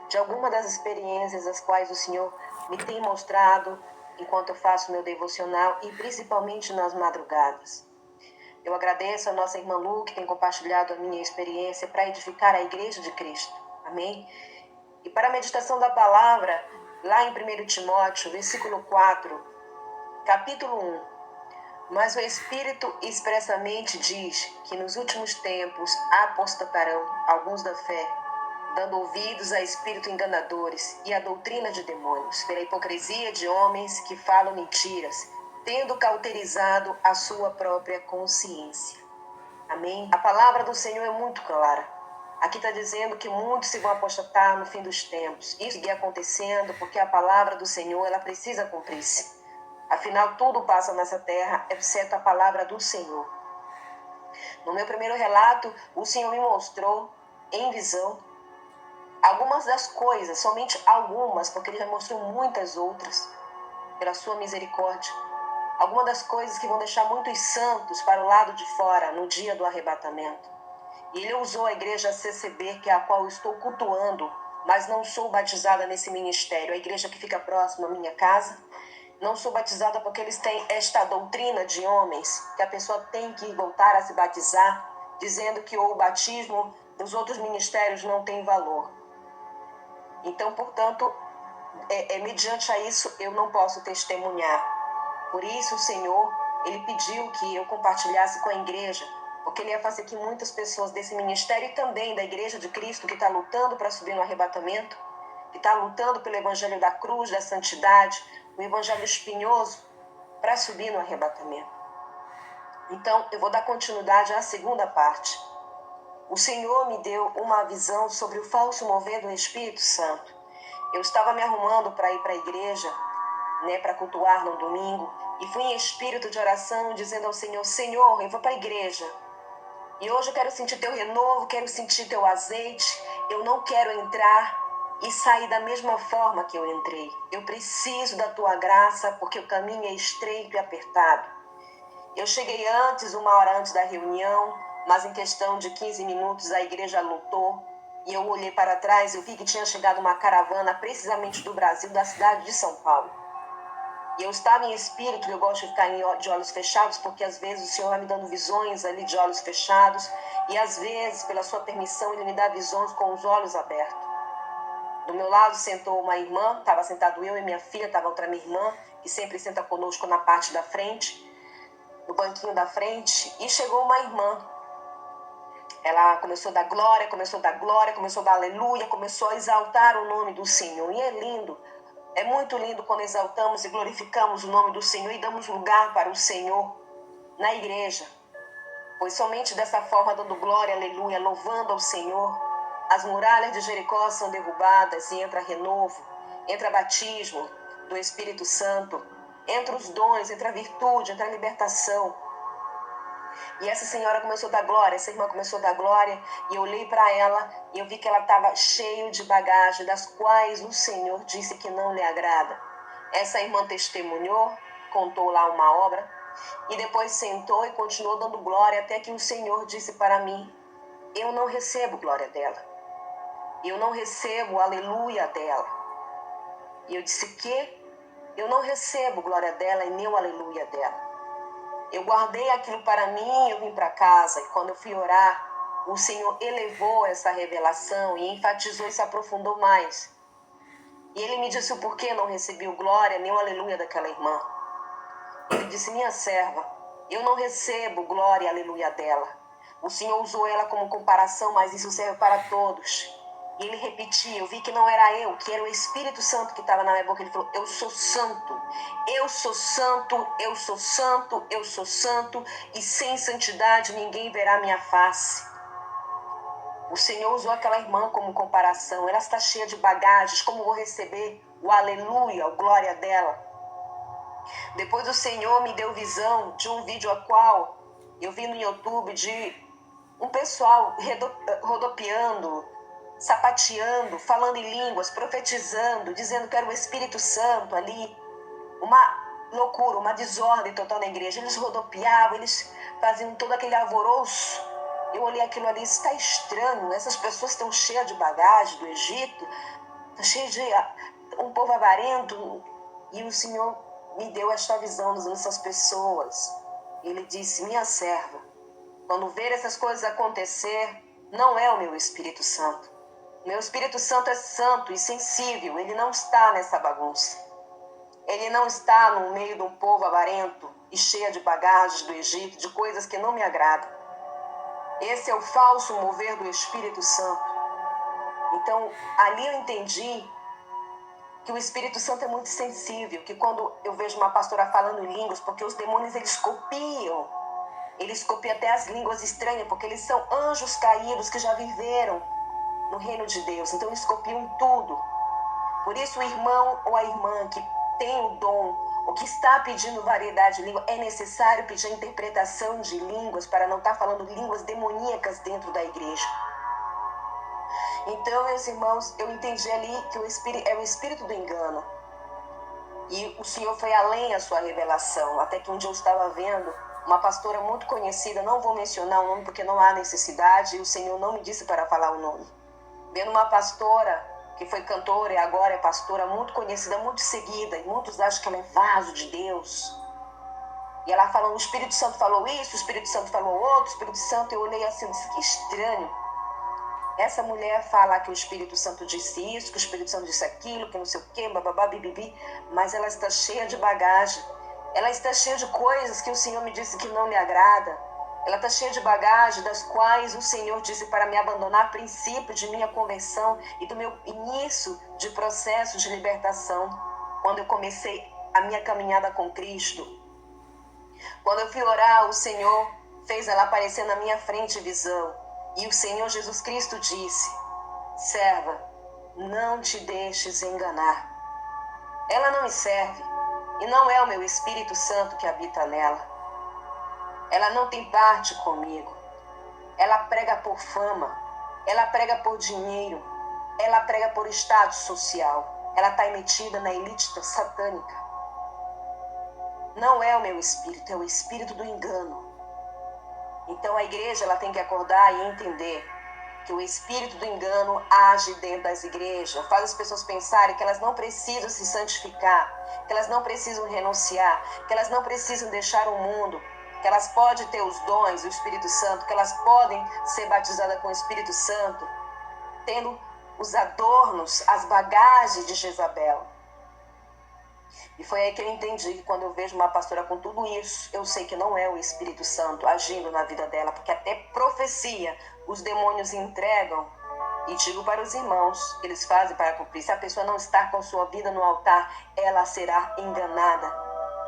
de alguma das experiências as quais o Senhor me tem mostrado enquanto eu faço meu devocional e principalmente nas madrugadas. Eu agradeço a nossa irmã Lu, que tem compartilhado a minha experiência para edificar a Igreja de Cristo. Amém? E para a meditação da palavra, lá em 1 Timóteo, versículo 4, capítulo 1. Mas o Espírito expressamente diz que nos últimos tempos apostatarão alguns da fé, dando ouvidos a espíritos enganadores e a doutrina de demônios, pela hipocrisia de homens que falam mentiras, tendo cauterizado a sua própria consciência. Amém? A palavra do Senhor é muito clara. Aqui está dizendo que muitos se vão apostatar no fim dos tempos. Isso está acontecendo porque a palavra do Senhor ela precisa cumprir-se. Afinal, tudo passa nessa terra, exceto a palavra do Senhor. No meu primeiro relato, o Senhor me mostrou, em visão, algumas das coisas, somente algumas, porque Ele já mostrou muitas outras, pela sua misericórdia. Algumas das coisas que vão deixar muitos santos para o lado de fora, no dia do arrebatamento. E Ele usou a igreja CCB, que é a qual eu estou cultuando, mas não sou batizada nesse ministério. A igreja que fica próxima à minha casa. Não sou batizada porque eles têm esta doutrina de homens, que a pessoa tem que voltar a se batizar, dizendo que o batismo dos outros ministérios não tem valor. Então, portanto, mediante a isso, eu não posso testemunhar. Por isso, o Senhor, Ele pediu que eu compartilhasse com a igreja, porque Ele ia fazer que muitas pessoas desse ministério e também da Igreja de Cristo, que está lutando para subir no arrebatamento, que está lutando pelo evangelho da cruz, da santidade, o evangelho espinhoso, para subir no arrebatamento. Então, eu vou dar continuidade à segunda parte. O Senhor me deu uma visão sobre o falso mover do Espírito Santo. Eu estava me arrumando para ir para a igreja, para cultuar no domingo, e fui em espírito de oração, dizendo ao Senhor, Senhor, eu vou para a igreja. E hoje eu quero sentir teu renovo, quero sentir teu azeite, eu não quero entrar e sair da mesma forma que eu entrei. Eu preciso da tua graça, porque o caminho é estreito e apertado. Eu cheguei antes, 1 hora antes da reunião, mas em questão de 15 minutos a igreja lotou. E eu olhei para trás e eu vi que tinha chegado uma caravana precisamente do Brasil, da cidade de São Paulo. E eu estava em espírito, eu gosto de ficar de olhos fechados, porque às vezes o Senhor vai me dando visões ali de olhos fechados, e às vezes, pela sua permissão, Ele me dá visões com os olhos abertos. Do meu lado sentou uma irmã, estava sentado eu e minha filha, estava outra minha irmã, que sempre senta conosco na parte da frente, no banquinho da frente, e chegou uma irmã. Ela começou a dar glória, começou a dar aleluia, começou a exaltar o nome do Senhor. E é lindo, é muito lindo quando exaltamos e glorificamos o nome do Senhor e damos lugar para o Senhor na igreja. Pois somente dessa forma, dando glória, aleluia, louvando ao Senhor, as muralhas de Jericó são derrubadas e entra renovo, entra batismo do Espírito Santo, entra os dons, entra a virtude, entra a libertação. E essa senhora começou a dar glória, essa irmã começou a dar glória, e eu olhei para ela e eu vi que ela estava cheia de bagagem, das quais o Senhor disse que não lhe agrada. Essa irmã testemunhou, contou lá uma obra, e depois sentou e continuou dando glória, até que o Senhor disse para mim, eu não recebo glória dela, eu não recebo aleluia dela. E eu disse que eu não recebo glória dela e nem o aleluia dela. Eu guardei aquilo para mim e eu vim para casa. E quando eu fui orar, o Senhor elevou essa revelação e enfatizou e se aprofundou mais. E Ele me disse o porquê não recebi o glória nem o aleluia daquela irmã. Ele disse, minha serva, eu não recebo glória e aleluia dela. O Senhor usou ela como comparação, mas isso serve para todos. E Ele repetia, eu vi que não era eu, que era o Espírito Santo que estava na minha boca. Ele falou, eu sou santo, eu sou santo, eu sou santo, eu sou santo, e sem santidade ninguém verá minha face. O Senhor usou aquela irmã como comparação, ela está cheia de bagagens, como vou receber o aleluia, a glória dela? Depois o Senhor me deu visão de um vídeo a qual eu vi no YouTube de um pessoal rodopiando, sapateando, falando em línguas, profetizando, dizendo que era o Espírito Santo ali. Uma loucura, uma desordem total na igreja. Eles rodopiavam, eles faziam todo aquele alvoroço. Eu olhei aquilo ali, está estranho, essas pessoas estão cheias de bagagem do Egito, estão cheias de um povo avarento, e o Senhor me deu esta visão dessas pessoas. Ele disse: minha serva, quando ver essas coisas acontecer, não é o meu Espírito Santo. O meu Espírito Santo é santo e sensível, ele não está nessa bagunça. Ele não está no meio de um povo avarento e cheia de bagagens do Egito, de coisas que não me agradam. Esse é o falso mover do Espírito Santo. Então, ali eu entendi que o Espírito Santo é muito sensível, que quando eu vejo uma pastora falando em línguas, porque os demônios eles copiam até as línguas estranhas, porque eles são anjos caídos que já viveram no reino de Deus, então eles copiam tudo. Por isso o irmão ou a irmã que tem o dom, ou que está pedindo variedade de língua, é necessário pedir a interpretação de línguas para não estar falando línguas demoníacas dentro da igreja. Então, meus irmãos, eu entendi ali que é o espírito do engano. E o Senhor foi além a sua revelação. Até que um dia eu estava vendo uma pastora muito conhecida, não vou mencionar o nome porque não há necessidade, e o Senhor não me disse para falar o nome. Vendo uma pastora que foi cantora e agora é pastora, muito conhecida, muito seguida, e muitos acham que ela é vaso de Deus. E ela falando, o Espírito Santo falou isso, o Espírito Santo falou outro, o Espírito Santo, eu olhei assim, disse, que estranho. Essa mulher fala que o Espírito Santo disse isso, que o Espírito Santo disse aquilo, que não sei o quê, bababá, bibibi, mas ela está cheia de bagagem. Ela está cheia de coisas que o Senhor me disse que não lhe agrada. Ela está cheia de bagagem das quais o Senhor disse para me abandonar a princípio de minha conversão e do meu início de processo de libertação, quando eu comecei a minha caminhada com Cristo. Quando eu fui orar, o Senhor fez ela aparecer na minha frente visão. E o Senhor Jesus Cristo disse, serva, não te deixes enganar. Ela não me serve e não é o meu Espírito Santo que habita nela. Ela não tem parte comigo. Ela prega por fama, ela prega por dinheiro, ela prega por status social. Ela está metida na elite satânica. Não é o meu espírito, é o espírito do engano. Então a igreja ela tem que acordar e entender que o espírito do engano age dentro das igrejas, faz as pessoas pensarem que elas não precisam se santificar, que elas não precisam renunciar, que elas não precisam deixar o mundo, que elas podem ter os dons do Espírito Santo, que elas podem ser batizadas com o Espírito Santo, tendo os adornos, as bagagens de Jezabel. E foi aí que eu entendi que quando eu vejo uma pastora com tudo isso, eu sei que não é o Espírito Santo agindo na vida dela, porque até profecia os demônios entregam. E digo para os irmãos, eles fazem para cumprir. Se a pessoa não está com sua vida no altar, ela será enganada.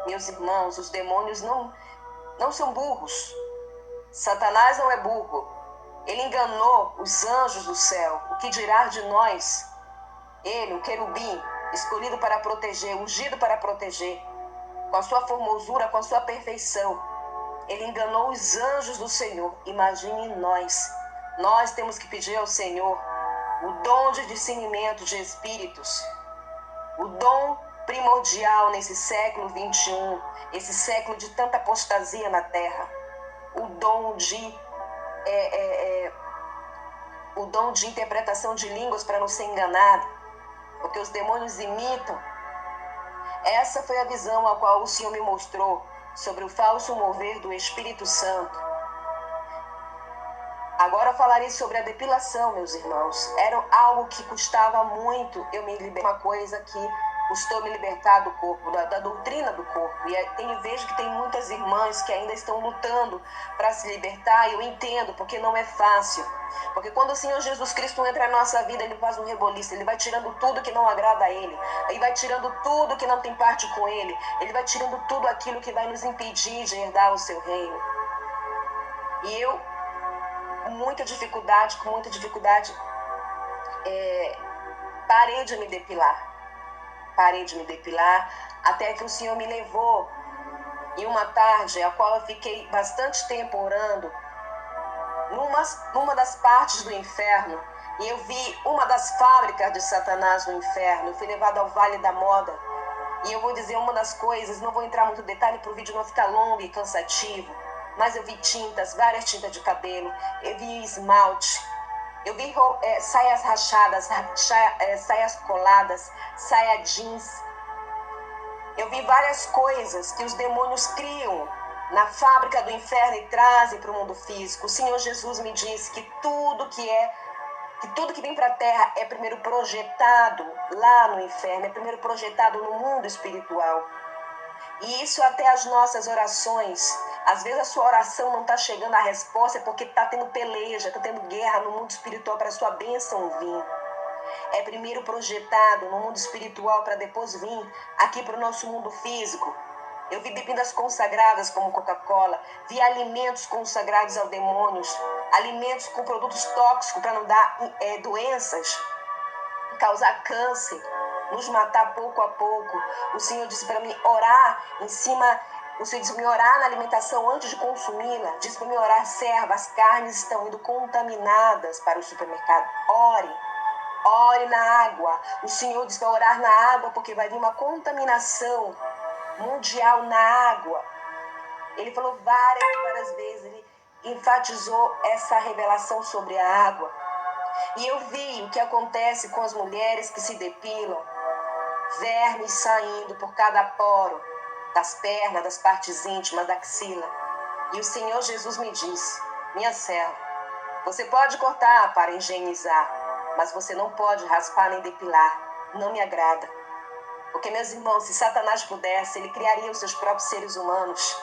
Meus irmãos, os demônios não são burros. Satanás não é burro. Ele enganou os anjos do céu. O que dirá de nós? Ele, o querubim, escolhido para proteger, ungido para proteger, com a sua formosura, com a sua perfeição. Ele enganou os anjos do Senhor. Imagine nós. Nós temos que pedir ao Senhor o dom de discernimento de espíritos, o dom primordial nesse século 21, esse século de tanta apostasia na terra, o dom de interpretação de línguas para não ser enganado, porque os demônios imitam. Essa foi a visão a qual o Senhor me mostrou sobre o falso mover do Espírito Santo. Agora falarei sobre a depilação, meus irmãos. Era algo que custava muito eu me libertar, uma coisa que custou me libertar do corpo, da doutrina do corpo. E vejo que tem muitas irmãs que ainda estão lutando para se libertar, e eu entendo, porque não é fácil. Porque quando o Senhor Jesus Cristo entra na nossa vida, Ele faz um reboliço, Ele vai tirando tudo que não agrada a Ele, Ele vai tirando tudo que não tem parte com Ele, Ele vai tirando tudo aquilo que vai nos impedir de herdar o Seu reino. E eu, com muita dificuldade, parei de me depilar, até que o Senhor me levou em uma tarde, a qual eu fiquei bastante tempo orando, numa das partes do inferno, e eu vi uma das fábricas de Satanás no inferno. Eu fui levada ao Vale da Moda, e eu vou dizer uma das coisas, não vou entrar muito em detalhe para o vídeo não ficar longo e cansativo, mas eu vi tintas, várias tintas de cabelo, eu vi esmalte, eu vi saias rachadas, saias coladas, saia jeans. Eu vi várias coisas que os demônios criam na fábrica do inferno e trazem para o mundo físico. O Senhor Jesus me disse que tudo que vem para a terra é primeiro projetado lá no inferno, é primeiro projetado no mundo espiritual. E isso até as nossas orações. Às vezes a sua oração não está chegando à resposta porque está tendo peleja, está tendo guerra no mundo espiritual para a sua bênção vir. É primeiro projetado no mundo espiritual para depois vir aqui para o nosso mundo físico. Eu vi bebidas consagradas como Coca-Cola, vi alimentos consagrados aos demônios, alimentos com produtos tóxicos para não dar doenças, causar câncer, nos matar pouco a pouco. O Senhor disse para mim orar em cima, o Senhor disse para mim orar na alimentação antes de consumi-la. Disse para mim orar, serva, as carnes estão indo contaminadas para o supermercado. Ore na água. O Senhor disse para orar na água porque vai vir uma contaminação mundial na água. Ele falou várias vezes, ele enfatizou essa revelação sobre a água. E eu vi o que acontece com as mulheres que se depilam, vermes saindo por cada poro, das pernas, das partes íntimas, da axila. E o Senhor Jesus me disse, minha serva, você pode cortar para higienizar, mas você não pode raspar nem depilar, não me agrada. Porque, meus irmãos, se Satanás pudesse, ele criaria os seus próprios seres humanos.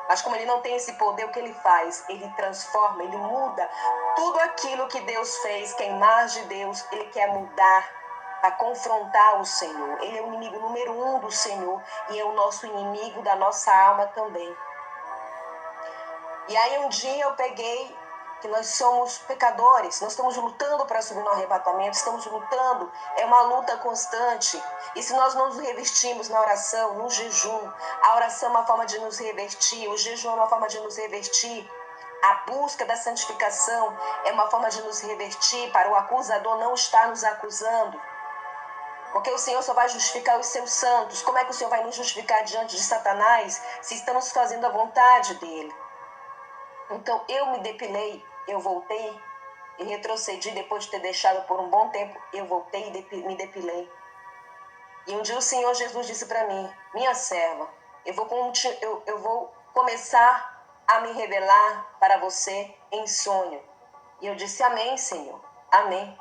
Mas como ele não tem esse poder, o que ele faz? Ele transforma, ele muda tudo aquilo que Deus fez, que é a imagem de Deus, ele quer mudar para confrontar o Senhor. Ele é o inimigo número 1 do Senhor e é o nosso inimigo da nossa alma também. E aí um dia eu peguei que nós somos pecadores, nós estamos lutando para subir no arrebatamento, estamos lutando, é uma luta constante. E se nós não nos revestimos na oração, no jejum, a oração é uma forma de nos revertir, o jejum é uma forma de nos revertir, a busca da santificação é uma forma de nos revertir para o acusador não estar nos acusando. Porque o Senhor só vai justificar os seus santos. Como é que o Senhor vai nos justificar diante de Satanás se estamos fazendo a vontade dele? Então eu me depilei, eu voltei e retrocedi depois de ter deixado por um bom tempo. Eu voltei e me depilei. E um dia o Senhor Jesus disse para mim, minha serva, eu vou começar a me revelar para você em sonho. E eu disse, amém, Senhor, amém.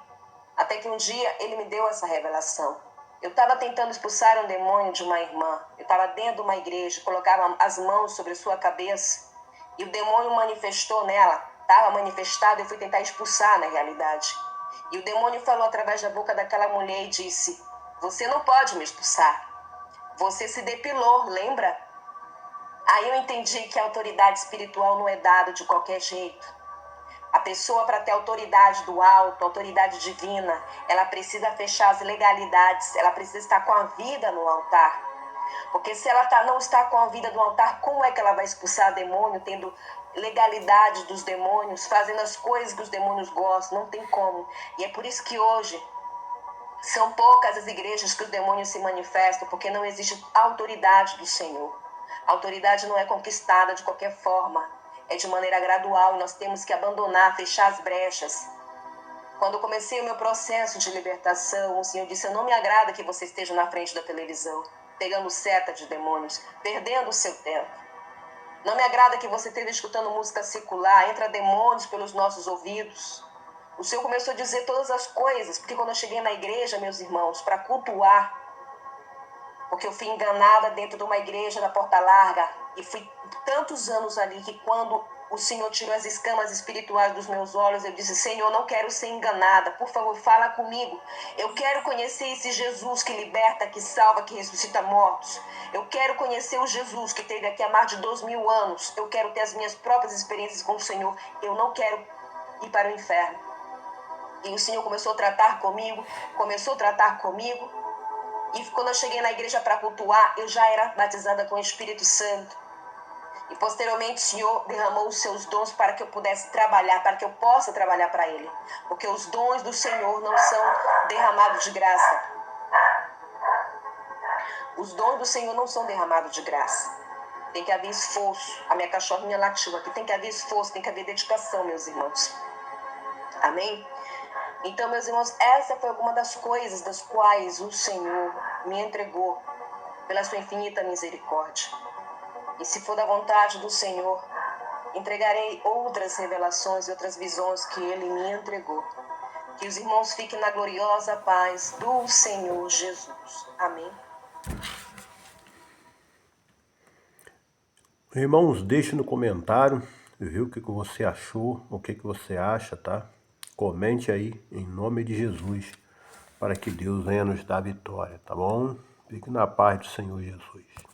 Até que um dia ele me deu essa revelação. Eu estava tentando expulsar um demônio de uma irmã. Eu estava dentro de uma igreja, colocava as mãos sobre sua cabeça. E o demônio manifestou nela, estava manifestado, eu fui tentar expulsar na realidade. E o demônio falou através da boca daquela mulher e disse, você não pode me expulsar, você se depilou, lembra? Aí eu entendi que a autoridade espiritual não é dada de qualquer jeito. A pessoa, para ter autoridade do alto, autoridade divina, ela precisa fechar as legalidades, ela precisa estar com a vida no altar. Porque se ela não está com a vida no altar, como é que ela vai expulsar demônio, tendo legalidade dos demônios, fazendo as coisas que os demônios gostam? Não tem como. E é por isso que hoje são poucas as igrejas que os demônios se manifestam, porque não existe autoridade do Senhor. A autoridade não é conquistada de qualquer forma, é de maneira gradual e nós temos que abandonar, fechar as brechas. Quando eu comecei o meu processo de libertação, o Senhor disse, não me agrada que você esteja na frente da televisão, pegando seta de demônios, perdendo o seu tempo. Não me agrada que você esteja escutando música secular, entra demônios pelos nossos ouvidos. O Senhor começou a dizer todas as coisas, porque quando eu cheguei na igreja, meus irmãos, para cultuar, porque eu fui enganada dentro de uma igreja na Porta Larga, e fui tantos anos ali que quando o Senhor tirou as escamas espirituais dos meus olhos, eu disse, Senhor, não quero ser enganada, por favor, fala comigo. Eu quero conhecer esse Jesus que liberta, que salva, que ressuscita mortos. Eu quero conhecer o Jesus que esteve aqui há mais de 2000 anos. Eu quero ter as minhas próprias experiências com o Senhor. Eu não quero ir para o inferno. E o Senhor começou a tratar comigo, E quando eu cheguei na igreja para cultuar, eu já era batizada com o Espírito Santo. E posteriormente o Senhor derramou os seus dons para que eu pudesse trabalhar, para que eu possa trabalhar para Ele. Porque os dons do Senhor não são derramados de graça. Os dons do Senhor não são derramados de graça. Tem que haver esforço. A minha cachorrinha latiu aqui. Tem que haver esforço, tem que haver dedicação, meus irmãos. Amém? Então, meus irmãos, essa foi alguma das coisas das quais o Senhor me entregou pela sua infinita misericórdia. E se for da vontade do Senhor, entregarei outras revelações e outras visões que Ele me entregou. Que os irmãos fiquem na gloriosa paz do Senhor Jesus. Amém? Irmãos, deixe no comentário, viu, o que você achou, o que você acha, tá? Comente aí, em nome de Jesus, para que Deus venha nos dar vitória, tá bom? Fique na paz do Senhor Jesus.